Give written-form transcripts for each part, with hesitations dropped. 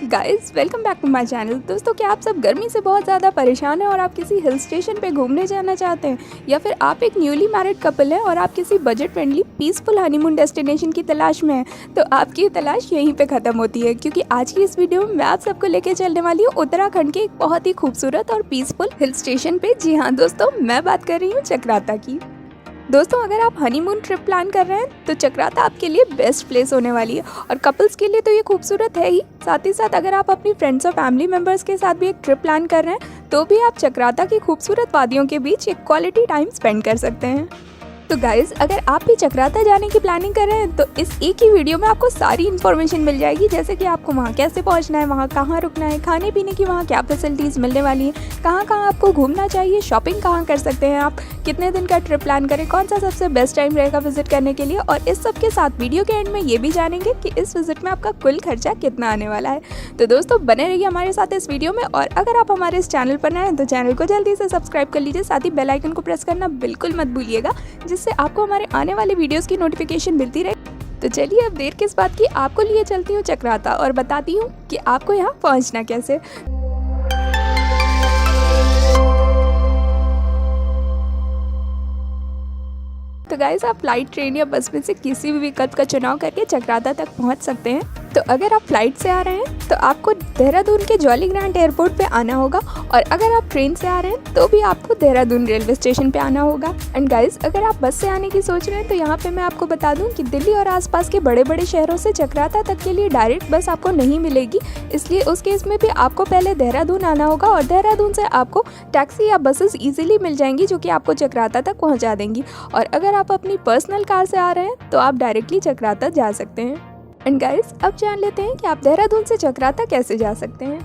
Guys welcome back to my channel. दोस्तों, क्या आप सब गर्मी से बहुत ज़्यादा परेशान हैं और आप किसी हिल स्टेशन पे घूमने जाना चाहते हैं, या फिर आप एक न्यूली मैरिड कपल हैं और आप किसी budget friendly peaceful honeymoon destination की तलाश में हैं, तो आपकी ये तलाश यहीं पे ख़त्म होती है, क्योंकि आज की इस वीडियो में मैं आप सबको लेके चलने वाली हूँ उत्तराखंड के एक बहुत ही खूबसूरत और पीसफुल हिल स्टेशन पे। जी हाँ दोस्तों, मैं बात कर रही हूँ चक्राता की। दोस्तों, अगर आप हनीमून ट्रिप प्लान कर रहे हैं तो चक्राता आपके लिए बेस्ट प्लेस होने वाली है, और कपल्स के लिए तो ये खूबसूरत है ही, साथ ही साथ अगर आप अपनी फ्रेंड्स और फैमिली मेम्बर्स के साथ भी एक ट्रिप प्लान कर रहे हैं तो भी आप चक्राता की खूबसूरत वादियों के बीच एक क्वालिटी टाइम स्पेंड कर सकते हैं। तो गाइज, अगर आप भी चक्राता जाने की प्लानिंग कर रहे हैं तो इस एक ही वीडियो में आपको सारी इन्फॉर्मेशन मिल जाएगी, जैसे कि आपको वहाँ कैसे पहुँचना है, वहाँ कहाँ रुकना है, खाने पीने की वहाँ क्या फैसिलिटीज़ मिलने वाली है, कहाँ कहाँ आपको घूमना चाहिए, शॉपिंग कहाँ कर सकते हैं आप, कितने दिन का ट्रिप प्लान करें, कौन सा सबसे बेस्ट टाइम रहेगा विजिट करने के लिए, और इस सब के साथ वीडियो के एंड में ये भी जानेंगे कि इस विजिट में आपका कुल खर्चा कितना आने वाला है। तो दोस्तों, बने रहिए हमारे साथ इस वीडियो में, और अगर आप हमारे इस चैनल पर नए हैं तो चैनल को जल्दी से सब्सक्राइब कर लीजिए, साथ ही बेल आइकन को प्रेस करना बिल्कुल मत भूलिएगा, जिससे आपको हमारे आने वाले वीडियोस की नोटिफिकेशन मिलती रहे। तो चलिए, अब देर किस बात की, आपको लिए चलती हूँ चक्राता और बताती हूँ कि आपको यहाँ पहुँचना कैसे। तो गाइस, आप फ्लाइट, ट्रेन या बस में से किसी भी विकल्प का चुनाव करके चक्राता तक पहुँच सकते हैं। तो अगर आप फ्लाइट से आ रहे हैं तो आपको देहरादून के जॉली ग्रांट एयरपोर्ट पे आना होगा, और अगर आप ट्रेन से आ रहे हैं तो भी आपको देहरादून रेलवे स्टेशन पे आना होगा। एंड गाइस, अगर आप बस से आने की सोच रहे हैं तो यहाँ पे मैं आपको बता दूं कि दिल्ली और आसपास के बड़े बड़े शहरों से चक्राता तक के लिए डायरेक्ट बस आपको नहीं मिलेगी, इसलिए उस केस में भी आपको पहले देहरादून आना होगा, और देहरादून से आपको टैक्सी या बसेस ईजिली मिल जाएंगी जो कि आपको चक्राता तक पहुँचा देंगी। और अगर आप अपनी पर्सनल कार से आ रहे हैं तो आप डायरेक्टली चक्राता जा सकते हैं। एंड गाइस, अब जान लेते हैं कि आप देहरादून से चक्राता कैसे जा सकते हैं।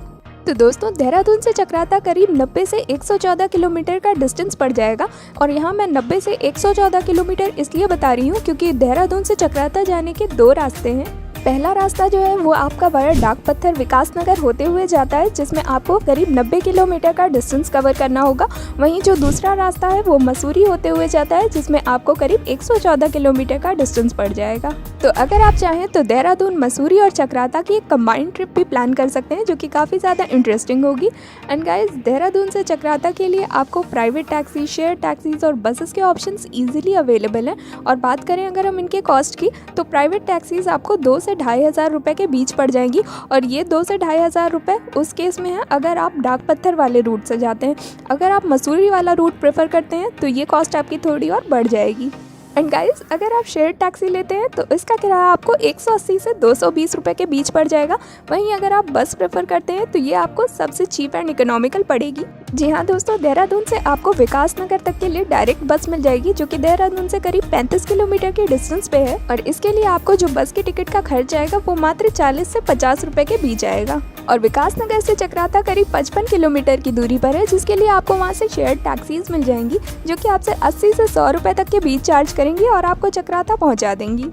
तो दोस्तों, देहरादून से चक्राता करीब 90 से 114 किलोमीटर का डिस्टेंस पड़ जाएगा, और यहाँ मैं 90 से 114 किलोमीटर इसलिए बता रही हूँ क्योंकि देहरादून से चक्राता जाने के दो रास्ते हैं। पहला रास्ता जो है वो आपका वाया डाक पत्थर विकास नगर होते हुए जाता है, जिसमें आपको करीब 90 किलोमीटर का डिस्टेंस कवर करना होगा। वहीं जो दूसरा रास्ता है वो मसूरी होते हुए जाता है, जिसमें आपको करीब 114 किलोमीटर का डिस्टेंस पड़ जाएगा। तो अगर आप चाहें तो देहरादून, मसूरी और चक्राता की एक कंबाइंड ट्रिप भी प्लान कर सकते हैं, जो कि काफ़ी ज़्यादा इंटरेस्टिंग होगी। एंड गाइस, देहरादून से चक्राता के लिए आपको प्राइवेट टैक्सी, शेयर टैक्सीज और बसेस के ऑप्शंस ईजिली अवेलेबल हैं। और बात करें अगर हम इनके कॉस्ट की, तो प्राइवेट टैक्सीज आपको 2 से 2,500 रुपये के बीच पड़ जाएंगी, और ये 2 से 2,500 रुपये उस केस में है अगर आप डाक पत्थर वाले रूट से जाते हैं। अगर आप मसूरी वाला रूट प्रेफर करते हैं तो ये कॉस्ट आपकी थोड़ी और बढ़ जाएगी। एंड गाइस, अगर आप शेयर टैक्सी लेते हैं तो इसका किराया आपको 180 से 220 रुपये के बीच पड़ जाएगा। वहीं अगर आप बस प्रेफर करते हैं तो ये आपको सबसे चीप एंड इकोनॉमिकल पड़ेगी। जी हाँ दोस्तों, देहरादून से आपको विकास नगर तक के लिए डायरेक्ट बस मिल जाएगी, जो कि देहरादून से करीब 35 किलोमीटर के डिस्टेंस पे है, और इसके लिए आपको जो बस की टिकट का खर्च आएगा वो मात्र 40 से 50 रुपये के बीच आएगा। और विकास नगर से चक्राता करीब 55 किलोमीटर की दूरी पर है, जिसके लिए आपको वहाँ से शेयर टैक्सीज मिल जाएंगी, जो कि आपसे 80 से 100 रुपये तक के बीच चार्ज करेंगी और आपको चक्राता पहुँचा देंगी।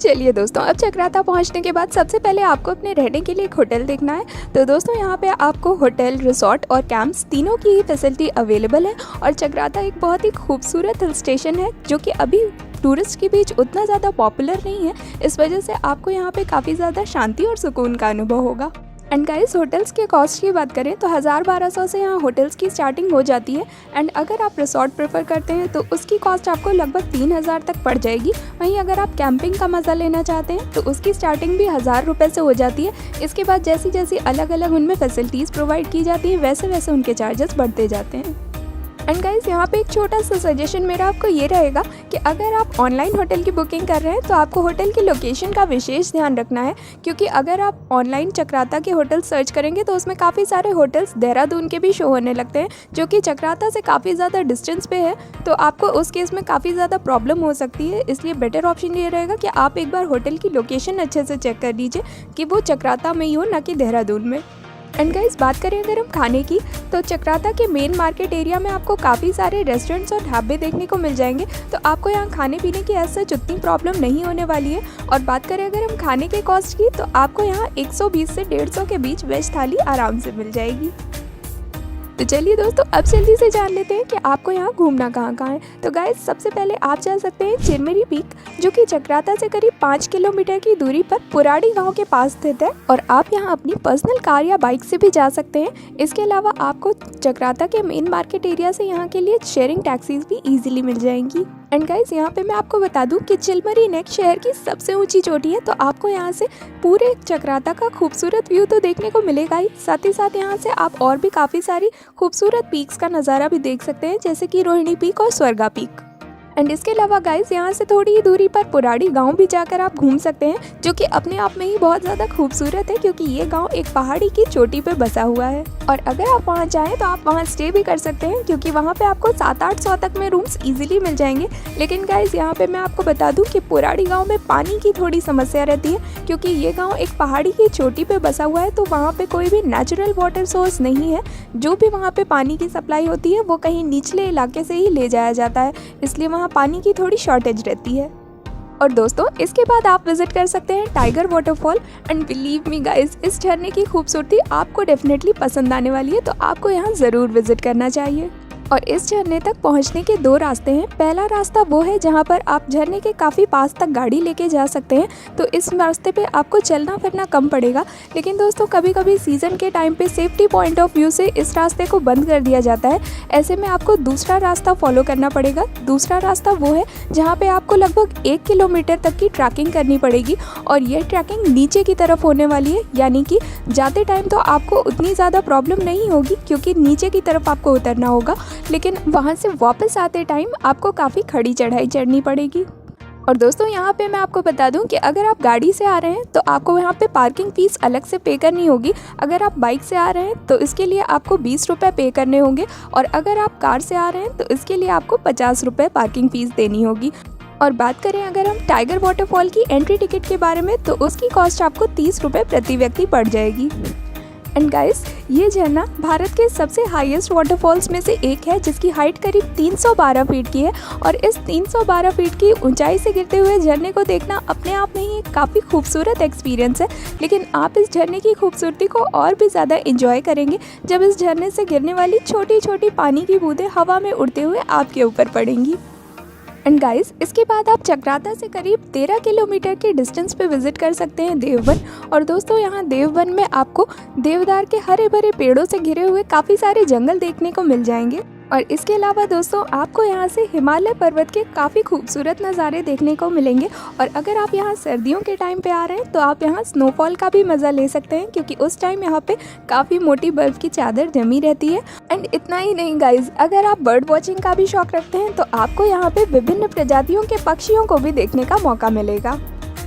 चलिए दोस्तों, अब चक्राता पहुंचने के बाद सबसे पहले आपको अपने रहने के लिए एक होटल देखना है। तो दोस्तों, यहाँ पे आपको होटल, रिसोर्ट और कैंप्स तीनों की ही फैसिलिटी अवेलेबल है, और चक्राता एक बहुत ही खूबसूरत हिल स्टेशन है जो कि अभी टूरिस्ट के बीच उतना ज़्यादा पॉपुलर नहीं है। इस वजह से आपको यहाँ पे काफ़ी ज़्यादा शांति और सुकून का अनुभव होगा। एंड गाइस, होटल्स के कॉस्ट की बात करें तो 1,000-1,200 से यहाँ होटल्स की स्टार्टिंग हो जाती है। एंड अगर आप रिसोर्ट प्रेफर करते हैं तो उसकी कॉस्ट आपको लगभग 3,000 तक पड़ जाएगी। वहीं अगर आप कैंपिंग का मज़ा लेना चाहते हैं तो उसकी स्टार्टिंग भी 1,000 रुपये से हो जाती है। इसके बाद जैसी जैसी अलग अलग उनमें फैसिलिटीज़ प्रोवाइड की जाती हैं, वैसे वैसे उनके चार्जेस बढ़ते जाते हैं। एंड गाइस, यहाँ पे एक छोटा सा सजेशन मेरा आपको ये रहेगा कि अगर आप ऑनलाइन होटल की बुकिंग कर रहे हैं तो आपको होटल की लोकेशन का विशेष ध्यान रखना है, क्योंकि अगर आप ऑनलाइन चक्राता के होटल सर्च करेंगे तो उसमें काफ़ी सारे होटल्स देहरादून के भी शो होने लगते हैं, जो कि चक्राता से काफ़ी ज़्यादा डिस्टेंस पे है। तो आपको उस केस में काफ़ी ज़्यादा प्रॉब्लम हो सकती है, इसलिए बेटर ऑप्शन ये रहेगा कि आप एक बार होटल की लोकेशन अच्छे से चेक कर लीजिए कि वो चक्राता में ही हो, ना कि देहरादून में। एंड गाइस, बात करें अगर हम खाने की, तो चक्राता के मेन मार्केट एरिया में आपको काफ़ी सारे रेस्टोरेंट्स और ढाबे देखने को मिल जाएंगे, तो आपको यहाँ खाने पीने की ऐसा उतनी प्रॉब्लम नहीं होने वाली है। और बात करें अगर हम खाने के कॉस्ट की, तो आपको यहाँ 120 से 150 के बीच वेज थाली आराम से मिल जाएगी। तो चलिए दोस्तों, अब जल्दी से जान लेते हैं कि आपको यहाँ घूमना कहाँ कहाँ है। तो गाइस, सबसे पहले आप जा सकते हैं चिरमिरी पीक, जो कि चक्राता से करीब 5 किलोमीटर की दूरी पर पुराड़ी गांव के पास स्थित है, और आप यहाँ अपनी पर्सनल कार या बाइक से भी जा सकते हैं। इसके अलावा आपको चक्राता के मेन मार्केट एरिया से यहाँ के लिए शेयरिंग टैक्सीज भी इजीली मिल जाएंगी। एंड गाइस, यहाँ पे मैं आपको बता दूं कि चिलमरी नेक शहर की सबसे ऊंची चोटी है, तो आपको यहाँ से पूरे चक्राता का खूबसूरत व्यू तो देखने को मिलेगा ही, साथ ही साथ यहाँ से आप और भी काफ़ी सारी खूबसूरत पीक्स का नज़ारा भी देख सकते हैं, जैसे कि रोहिणी पीक और स्वर्गा पीक। एंड इसके अलावा गाइस, यहाँ से थोड़ी ही दूरी पर पुराड़ी गांव भी जाकर आप घूम सकते हैं, जो कि अपने आप में ही बहुत ज़्यादा खूबसूरत है, क्योंकि ये गांव एक पहाड़ी की चोटी पे बसा हुआ है। और अगर आप वहाँ चाहें तो आप वहाँ स्टे भी कर सकते हैं, क्योंकि वहाँ पे आपको 700-800 तक में रूम्स इजीली मिल जाएंगे। लेकिन गाइस, यहाँ पे मैं आपको बता दूँ कि पुराड़ी गाँव में पानी की थोड़ी समस्या रहती है, क्योंकि ये गाँव एक पहाड़ी की चोटी पर बसा हुआ है, तो वहाँ पर कोई भी नेचुरल वाटर सोर्स नहीं है। जो भी वहाँ पर पानी की सप्लाई होती है वो कहीं निचले इलाके से ही ले जाया जाता है, इसलिए वहाँ पानी की थोड़ी शॉर्टेज रहती है। और दोस्तों, इसके बाद आप विजिट कर सकते हैं tiger waterfall. And believe me guys, इस झरने की खूबसूरती आपको डेफिनेटली पसंद आने वाली है, तो आपको यहाँ ज़रूर विजिट करना चाहिए। और इस झरने तक पहुंचने के 2 रास्ते हैं। पहला रास्ता वो है जहां पर आप झरने के काफ़ी पास तक गाड़ी लेके जा सकते हैं, तो इस रास्ते पे आपको चलना फिरना कम पड़ेगा। लेकिन दोस्तों, कभी कभी सीज़न के टाइम पे सेफ्टी पॉइंट ऑफ व्यू से इस रास्ते को बंद कर दिया जाता है। ऐसे में आपको दूसरा रास्ता फॉलो करना पड़ेगा। दूसरा रास्ता वो है जहाँ पर आपको लगभग 1 किलोमीटर तक की ट्रैकिंग करनी पड़ेगी, और यह ट्रैकिंग नीचे की तरफ होने वाली है, यानी कि जाते टाइम तो आपको उतनी ज़्यादा प्रॉब्लम नहीं होगी, क्योंकि नीचे की तरफ आपको उतरना होगा, लेकिन वहाँ से वापस आते टाइम आपको काफ़ी खड़ी चढ़ाई चढ़नी पड़ेगी। और दोस्तों, यहाँ पे मैं आपको बता दूं कि अगर आप गाड़ी से आ रहे हैं तो आपको यहाँ पे पार्किंग फ़ीस अलग से पे करनी होगी। अगर आप बाइक से आ रहे हैं तो इसके लिए आपको 20 रुपये पे करने होंगे, और अगर आप कार से आ रहे हैं तो इसके लिए आपको 50 रुपये पार्किंग फ़ीस देनी होगी। और बात करें अगर हम टाइगर वाटरफॉल की एंट्री टिकट के बारे में, तो उसकी कॉस्ट आपको 30 रुपये प्रति व्यक्ति पड़ जाएगी। एंड गाइस, ये झरना भारत के सबसे हाईएस्ट वाटरफॉल्स में से एक है, जिसकी हाइट करीब 312 फीट की है, और इस 312 फीट की ऊंचाई से गिरते हुए झरने को देखना अपने आप में ही एक काफ़ी खूबसूरत एक्सपीरियंस है। लेकिन आप इस झरने की खूबसूरती को और भी ज़्यादा इंजॉय करेंगे जब इस झरने से गिरने वाली छोटी छोटी पानी की बूंदें हवा में उड़ते हुए आपके ऊपर पड़ेंगी। एंड गाइस, इसके बाद आप चक्राता से करीब 13 किलोमीटर के डिस्टेंस पे विजिट कर सकते हैं देववन। और दोस्तों, यहाँ देववन में आपको देवदार के हरे भरे पेड़ों से घिरे हुए काफ़ी सारे जंगल देखने को मिल जाएंगे। और इसके अलावा दोस्तों, आपको यहाँ से हिमालय पर्वत के काफ़ी खूबसूरत नज़ारे देखने को मिलेंगे। और अगर आप यहाँ सर्दियों के टाइम पे आ रहे हैं तो आप यहाँ स्नोफॉल का भी मज़ा ले सकते हैं, क्योंकि उस टाइम यहाँ पे काफ़ी मोटी बर्फ़ की चादर जमी रहती है। एंड इतना ही नहीं गाइज, अगर आप बर्ड वॉचिंग का भी शौक रखते हैं तो आपको यहाँ पे विभिन्न प्रजातियों के पक्षियों को भी देखने का मौका मिलेगा।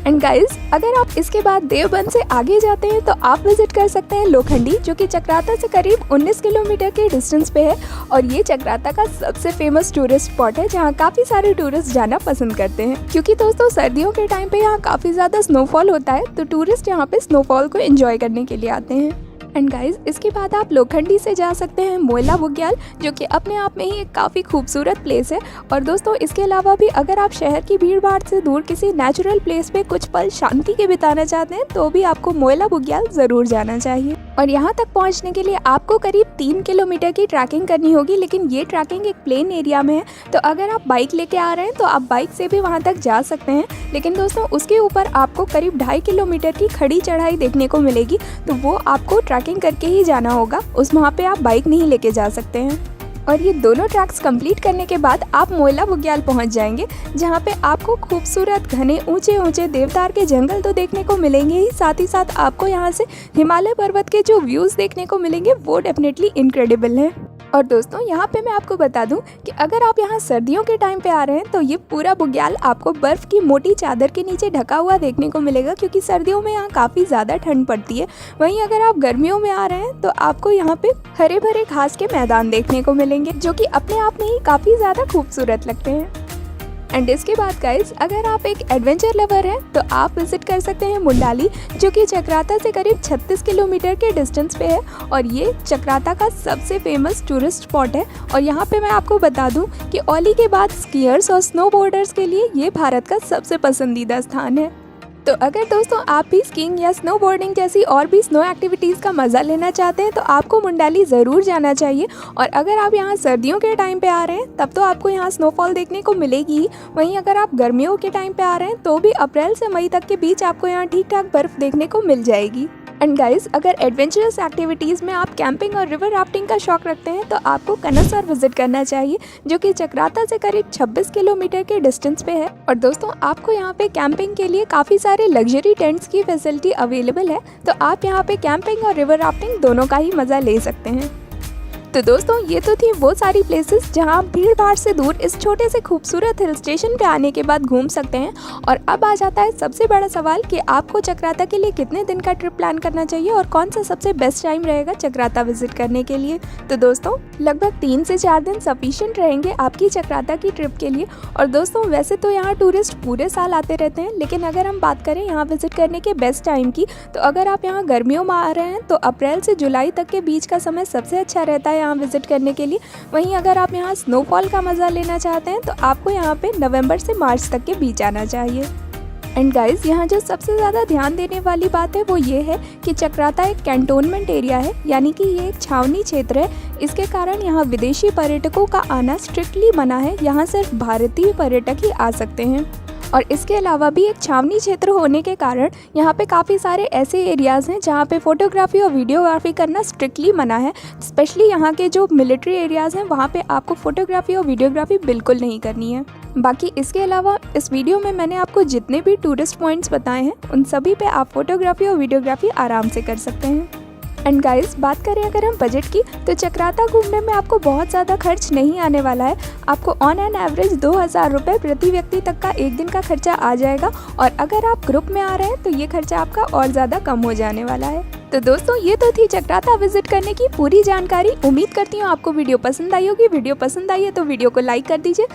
एंड गाइज, अगर आप इसके बाद देवबंद से आगे जाते हैं तो आप विजिट कर सकते हैं लोखंडी, जो कि चक्राता से करीब 19 किलोमीटर के डिस्टेंस पे है। और ये चक्राता का सबसे फेमस टूरिस्ट स्पॉट है, जहाँ काफ़ी सारे टूरिस्ट जाना पसंद करते हैं, क्योंकि दोस्तों सर्दियों के टाइम पे यहाँ काफ़ी ज़्यादा स्नोफॉल होता है, तो टूरिस्ट यहाँ पे स्नोफॉल को एंजॉय करने के लिए आते हैं। एंड गाइज, इसके बाद आप लोखंडी से जा सकते हैं मोयला बुग्याल, जो कि अपने आप में ही एक काफ़ी खूबसूरत प्लेस है। और दोस्तों, इसके अलावा भी अगर आप शहर की भीड़ भाड़ से दूर किसी नेचुरल प्लेस पे कुछ पल शांति के बिताना चाहते हैं तो भी आपको मोयला बुग्याल ज़रूर जाना चाहिए। और यहाँ तक पहुँचने के लिए आपको करीब 3 किलोमीटर की ट्रैकिंग करनी होगी, लेकिन ये ट्रैकिंग एक प्लेन एरिया में है, तो अगर आप बाइक लेके आ रहे हैं तो आप बाइक से भी वहाँ तक जा सकते हैं। लेकिन दोस्तों, उसके ऊपर आपको करीब 2.5 किलोमीटर की खड़ी चढ़ाई देखने को मिलेगी, तो वो आपको ट्रैकिंग करके ही जाना होगा, उस वहाँ पे आप बाइक नहीं लेके जा सकते हैं। और ये दोनों ट्रैक्स कंप्लीट करने के बाद आप मोयला बुग्याल पहुँच जाएंगे, जहाँ पे आपको खूबसूरत घने ऊंचे ऊंचे देवदार के जंगल तो देखने को मिलेंगे ही, साथ ही साथ आपको यहाँ से हिमालय पर्वत के जो व्यूज़ देखने को मिलेंगे वो डेफिनेटली इनक्रेडिबल हैं। और दोस्तों, यहाँ पे मैं आपको बता दूं कि अगर आप यहाँ सर्दियों के टाइम पे आ रहे हैं तो ये पूरा बुग्याल आपको बर्फ़ की मोटी चादर के नीचे ढका हुआ देखने को मिलेगा, क्योंकि सर्दियों में यहाँ काफ़ी ज़्यादा ठंड पड़ती है। वहीं अगर आप गर्मियों में आ रहे हैं तो आपको यहाँ पे हरे भरे घास के मैदान देखने को मिलेंगे, जो कि अपने आप में ही काफ़ी ज़्यादा खूबसूरत लगते हैं। एंड इसके बाद गाइस, अगर आप एक एडवेंचर लवर हैं तो आप विजिट कर सकते हैं मुंडाली, जो कि चक्राता से करीब 36 किलोमीटर के डिस्टेंस पे है, और ये चक्राता का सबसे फेमस टूरिस्ट स्पॉट है। और यहाँ पे मैं आपको बता दूं कि ओली के बाद स्कीयर्स और स्नोबोर्डर्स के लिए ये भारत का सबसे पसंदीदा स्थान है। तो अगर दोस्तों आप भी स्कीइंग या स्नोबोर्डिंग जैसी और भी स्नो एक्टिविटीज़ का मज़ा लेना चाहते हैं तो आपको मुंडाली ज़रूर जाना चाहिए। और अगर आप यहाँ सर्दियों के टाइम पे आ रहे हैं तब तो आपको यहाँ स्नोफॉल देखने को मिलेगी ही। वहीं अगर आप गर्मियों के टाइम पे आ रहे हैं तो भी अप्रैल से मई तक के बीच आपको यहाँ ठीक ठाक बर्फ़ देखने को मिल जाएगी। एंड गाइस, अगर एडवेंचरस एक्टिविटीज़ में आप कैंपिंग और रिवर राफ्टिंग का शौक रखते हैं तो आपको कनसर विजिट करना चाहिए, जो कि चक्राता से करीब 26 किलोमीटर के डिस्टेंस पे है। और दोस्तों आपको यहाँ पे कैंपिंग के लिए काफ़ी सारे लग्जरी टेंट्स की फैसिलिटी अवेलेबल है, तो आप यहाँ पे कैंपिंग और रिवर राफ्टिंग दोनों का ही मज़ा ले सकते हैं। तो दोस्तों ये तो थी वो सारी प्लेसेस जहां आप भीड़ भाड़ से दूर इस छोटे से खूबसूरत हिल स्टेशन पे आने के बाद घूम सकते हैं। और अब आ जाता है सबसे बड़ा सवाल कि आपको चक्राता के लिए कितने दिन का ट्रिप प्लान करना चाहिए और कौन सा सबसे बेस्ट टाइम रहेगा चक्राता विजिट करने के लिए। तो दोस्तों लगभग 3 से 4 दिन सफिशिएंट रहेंगे आपकी चक्राता की ट्रिप के लिए। और दोस्तों वैसे तो यहाँ टूरिस्ट पूरे साल आते रहते हैं, लेकिन अगर हम बात करें यहाँ विजिट करने के बेस्ट टाइम की, तो अगर आप यहाँ गर्मियों में आ रहे हैं तो अप्रैल से जुलाई तक के बीच का समय सबसे अच्छा रहता है यहाँ विजिट करने के लिए। वहीं अगर आप यहाँ स्नोफॉल का मज़ा लेना चाहते हैं तो आपको यहाँ पे नवंबर से मार्च तक के बीच आना चाहिए। एंड गाइस, यहाँ जो सबसे ज़्यादा ध्यान देने वाली बात है वो ये है कि चक्राता एक कैंटोनमेंट एरिया है, यानी कि ये एक छावनी क्षेत्र है। इसके कारण यहाँ विदेशी पर्यटकों का आना स्ट्रिक्टली मना है। यहाँ सिर्फ भारतीय पर्यटक ही आ सकते हैं। और इसके अलावा भी एक छावनी क्षेत्र होने के कारण यहाँ पे काफ़ी सारे ऐसे एरियाज़ हैं जहाँ पे फोटोग्राफी और वीडियोग्राफी करना स्ट्रिक्टली मना है। स्पेशली यहाँ के जो मिलिट्री एरियाज़ हैं वहाँ पे आपको फोटोग्राफी और वीडियोग्राफी बिल्कुल नहीं करनी है। बाकी इसके अलावा इस वीडियो में मैंने आपको जितने भी टूरिस्ट पॉइंट्स बताए हैं उन सभी पे आप फोटोग्राफी और वीडियोग्राफी आराम से कर सकते हैं। एंड गाइस, बात करें अगर हम बजट की, तो चक्राता घूमने में आपको बहुत ज़्यादा खर्च नहीं आने वाला है। आपको ऑन एन एवरेज 2000 रुपये प्रति व्यक्ति तक का एक दिन का खर्चा आ जाएगा। और अगर आप ग्रुप में आ रहे हैं तो ये खर्चा आपका और ज़्यादा कम हो जाने वाला है। तो दोस्तों ये तो थी चक्राता विजिट करने की पूरी जानकारी। उम्मीद करती हूँ आपको वीडियो पसंद आई होगी। वीडियो पसंद आई है तो वीडियो को लाइक कर दीजिए,